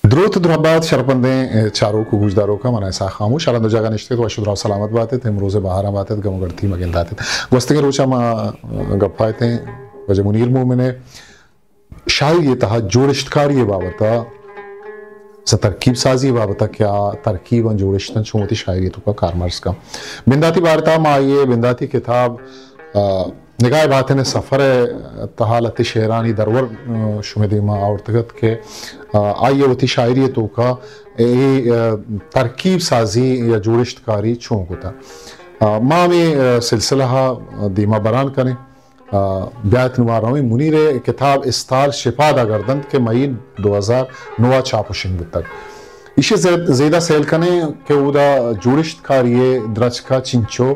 द्रुत द्रबात शरपंदे चारों को गुजदारों का मना ऐसा खामोश शरण दो जगह निश्चित वशुद्राव सलामत बातें थे रोज़े बाहर बातें गमगढ़ थी मगिन दाते वस्ते के रोचा मा गप्पाए थे वजह मुनीर मुँह मैंने शायद ये तहा जोड़िश्तकारी ये बाबता तरकीब साजी बाबता क्या तरकीब जोड़िश्तन छोटी शायरी तो का कारमर्स का बिंदाती वार्ता मा ये बिंदाती किताब निगाह बातें ने सफ़र तहालत शेरानी दरवर शुमेदीमा और तगत के आइए वती शायरी तो का तरकीब साजी या जोड़िश्तकारी चौंक होता माँ में सिलसिला दीमा बरान करें ब्यात नवारावी मुनीर किताब इस्तार शिफादा गर्दंत के मई 2009 छापुशिंग तक इसे ज़्यादा सेल कने के उदा जोड़िश्तकारी द्रज का चिंचो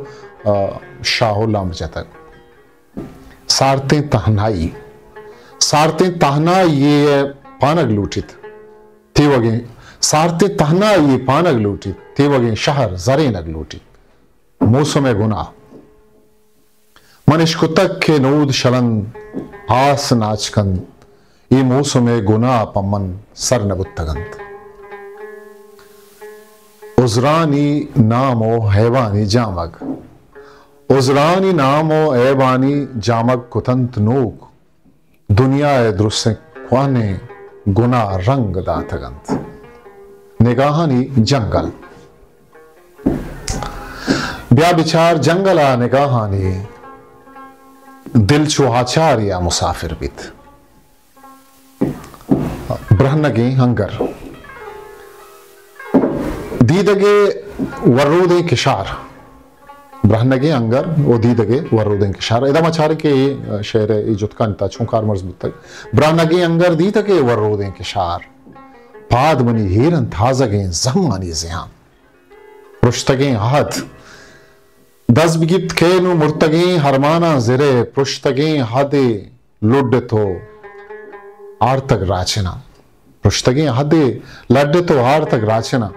शाहो लाम जाता सारते तहना ये पानग लूटित थे वगे सारते तहना ये पानग लूटित थे वगे शहर जरे नग लूटित मौसम गुना मनिश कुतक के नूद शलन आस नाचकंद ये मौसम गुना पमन सर नबुत्तगंत उजरानी नामो हैवानी जामग उजरानी नामो ऐवानी जामग कुतंत नूक दुनिया दुरुस्से ख्वाने गुना रंग दातगंत निगाहानी जंगल ब्या बिचार जंगला निगाहानी दिल चुहाचार या मुसाफिर बित ब्रहनगे हंगर दीदगे वर्रूदे किशार ब्रहनगे अंगर ओ दीदगे वर्रूदे किशार इदा मचारे के शेर इजुत कांता छुकार मजबूत तक ब्रहनगे अंगर दीदगे वर्रूदे किशार पाद बनी हेरन थाजगे जमानी जियां रुश्तगे हाथ दस बिगित खेनु मुर्तगे हरमाना जिरे पृष्ठगे हदे लुड तो आर तक राचना पृष्ठगे हदे लड्ड तो आर तक राचना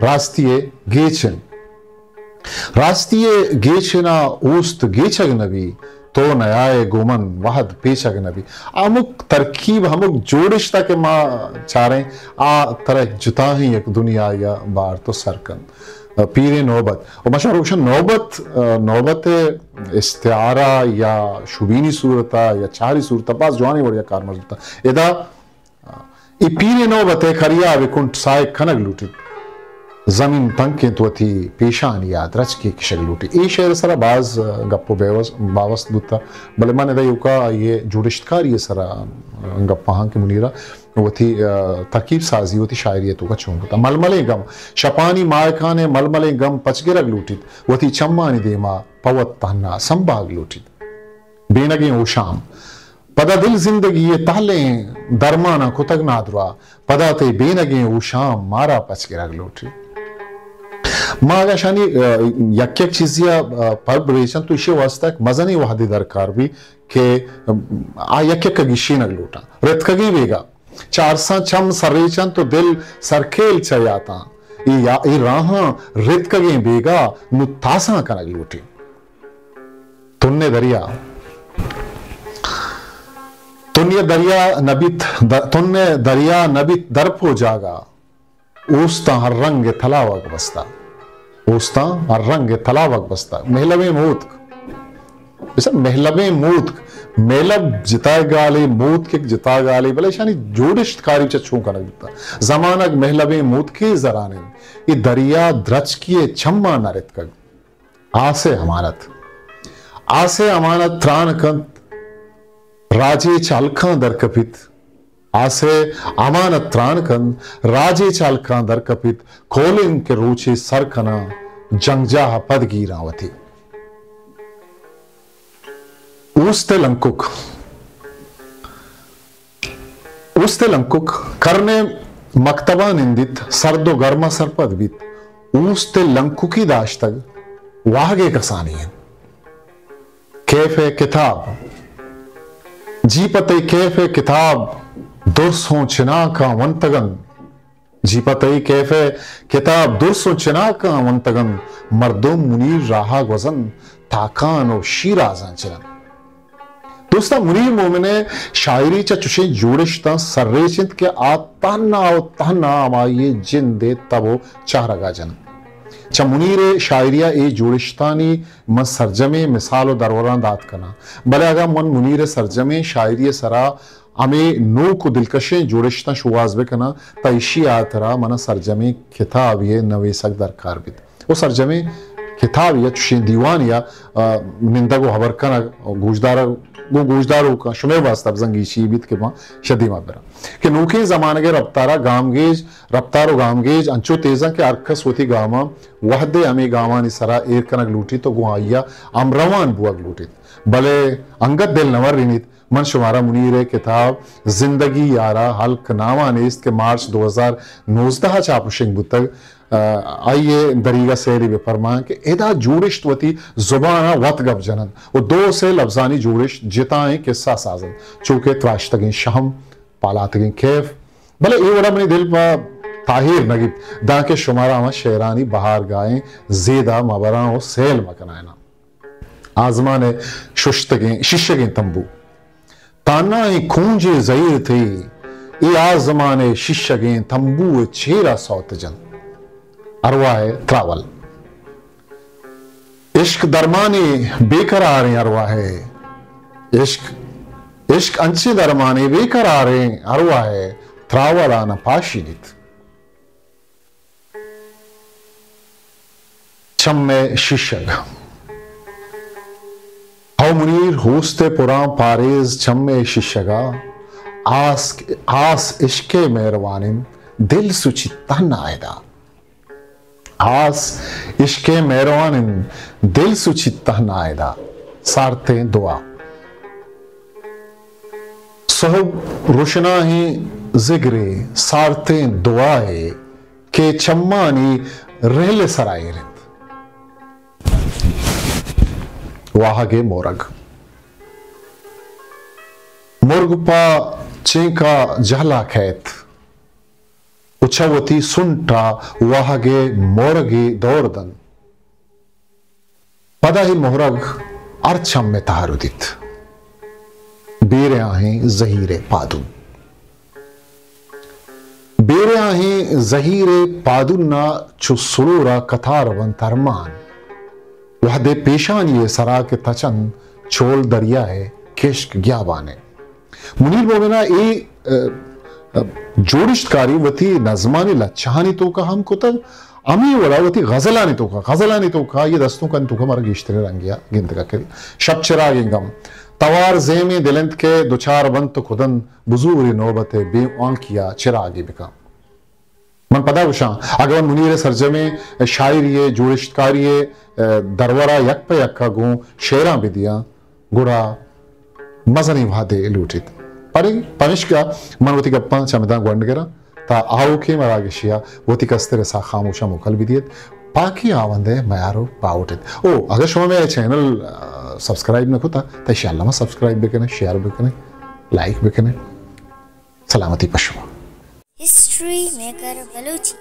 रास्तीय गेचना ऊस्त गेचग नबी तो नयाए गोमन वहद पेचग नबी अमुक तरकीब हमुक जोड़िश तक माँ चारें आ तरह जुता ही एक दुनिया या बार तो सरकन पीरे नौबत और मशहूर रोशन नौबत इस्तिआरा या शुबीनी सूरता या चारी सूरता पास जवानी बढ़िया कार मजबूता यदा ये पीरे नौबत खरिया विकुंठ साय खनग लूटी जमीन तंग के तो थी पेशान याद रच के किशग लूटी ये शेर सरा बाज गप्पो बावस दूता बले माने दा युका ये जुड़िश्तकार ये सरा गप्पा हाँ के मुनीरा वो थी तरकीब साजी होती शायरी तो का चौंकता मलमले गम शपानी मायकाने मलमले गम पचगिरग लूटित वो थी चम्मानी देमा पवत तहना संभाग लूटित बेनगे ओ शाम पदा दिल जिंदगी ये ताले दरमाना कुतग नादरा पदा ते बेनगे ओ शाम मारा पचगिरग लूटित मागा शानी यक चीजिया पर रेशन तो इसे वास्ता मजनी वहदी दरकार भी के आ यक गिशी नग लूटा रत कगे बेगा चारसा चम सरेचन तो दिल सरखेल चयाता ये राह रित कगे बेगा नुतासा कनग लूटी तुन्ने दरिया नबित दरपो जागा ऊस्ता हर रंग थलावक बस्ता ऊस्ता हर रंग थलावक बस्ता महलबे मूत मेलब जिता गाले मूत के जिता गाले भले शानी जोड़िश्तकारी चच्छू का लगता जमानक महलबे मूत के जराने ये दरिया द्रच किए छम्मा नरित कर आसे अमानत त्राण कंत राजे चालखा दरकपित आसे अमानत त्राण कंत राजे चालखा दरकपित खोलिन के रूचे सरखना जंगजा पद गिरावती ऊस्ते लंकुक करने मक्तबा निंदित सर्दो गर्मा सरपद बीत ऊस्ते लंकुकी दाश्तग वागे कसानी है कैफे किताब जीपते कैफे किताब दुर्सों चिना का वंतगन जीपते कैफे किताब दुर्सों चिना का वंतगन मर्दों मुनीर राहा वजन ताकान और शीराजान चिरन दोस्ता मुनीर मोमिने शायरी चा चुशे जोड़िश्ता सर्रेचिंत के ताना आमाये जिंदे तबो चारगा जन चा मुनीर शायरिया ए जोड़िश्तानी मन सरजमे मिसालो दरवरान दात कना भले अगा मन मुनीर सरजमे शायरी सरा हमें नो को दिलकशे जोड़िश्ता शुवाज बेकना तैशी आतरा मन सरजमे खिताब ये नवेसक दरकार बित वो सरजमे किताब या चुशे दीवान या निंदा को हबर कना गोजदारों का शुमे वास्तव जंगी शीबित के मां शदीमा बरा कि नूखे जमाने के रफ्तारो गामगेज अंचो तेजा के अरकस होती गामा वहदे अमे गामा निसरा एर कनक लूटी तो गुआइया अमरवान बुआ लूटी भले अंगत दिल नवर रिनित मन शुमारा मुनीर किताब जिंदगी यारा हल्क नामा नेस्त के मार्च 2019 चापुशिंग बुतक आइए दरीगा सेरी बे फरमान के एदा जोड़िश्त वती जुबाना वत गब जनन वो दो से लफ्जानी जोड़िश्त जिताएं किस्सा साजन चूंकि त्राश्तगिन शहम पालातगिन कैफ भले ये वड़ा अपने दिल पा ताहिर नगिब दा के शुमारा हम शेरानी बहार गाएं जेदा मबरा और सेल मकनायना आजमाने शुश्तगिन शिशगिन तंबू ताना ही खूंजे जहीर थी ये आजमाने शिशगिन तंबू चेरा सौत जन अरवाह त्रावल इश्क दरमाने बेकरार हैं अरवाह इश्क अंचे दरमाने बेकरार हैं अरवाह त्रावल आना पाशिनित चम्मे शिशग हाउ मुनीर होस्ते पुरां पारेज चम्मे शिशगा आस इश्के मेहरवानिम दिल सुची तन आयदा आस इश्के मेहरवानिम दिल सुची तन आयदा सारते दुआ सोहब रोशना ही जिगरे सारते दुआए के चम्मानी रहले सराय रिंद वाहगे मोरग मुर्गपा चेंका जहला खैत उछवती सुंटा वाहगे मोरगे दौरदन पदा ही मोहरग अर्चम में तारुदित बेरे आहें जहीरे पादुन बेरे आहें जहीरे पादुन्ना छु सुरूरा कथारवन तरमान वहदे पेशानी सरा के तचन छोल दरिया है किश्क ग्याबाने मुनीर मोमिना ए जोड़िश्तकारी वती नजमानी लच्छानी तो का हम कुतब अमी वला वती गजलानी तो का ये दस्तों का तो का मर गिश्तरे रंगिया गिनत का करी शब चिरागिंगम तवार जेमे दिलंत के दुचार बंत खुदन बुजूरी नौबते बे आंकिया चिरागी बिका मन पता उशा अगर मुनीर सरजमे शायरी जोड़िश्तकारी दरवरा यक पे यक का गो शेरा बिदिया गुड़ा मजनी वादे लूटित परे पनिष्का मनवती गप्पा चमदा गोंडगरा ता आओ के मरागिशिया वोती कस्तेरे सा खामोशा मुकल बिदियत पाकी आवंदे मयारो पाउटित ओ अगर शुमा मेरे चैनल सब्सक्राइब न खुता तो इंशाल्लाह मैं सब्सक्राइब भी करें शेयर भी करें लाइक भी करें सलामती पशु हिस्ट्री मेकर बलूची।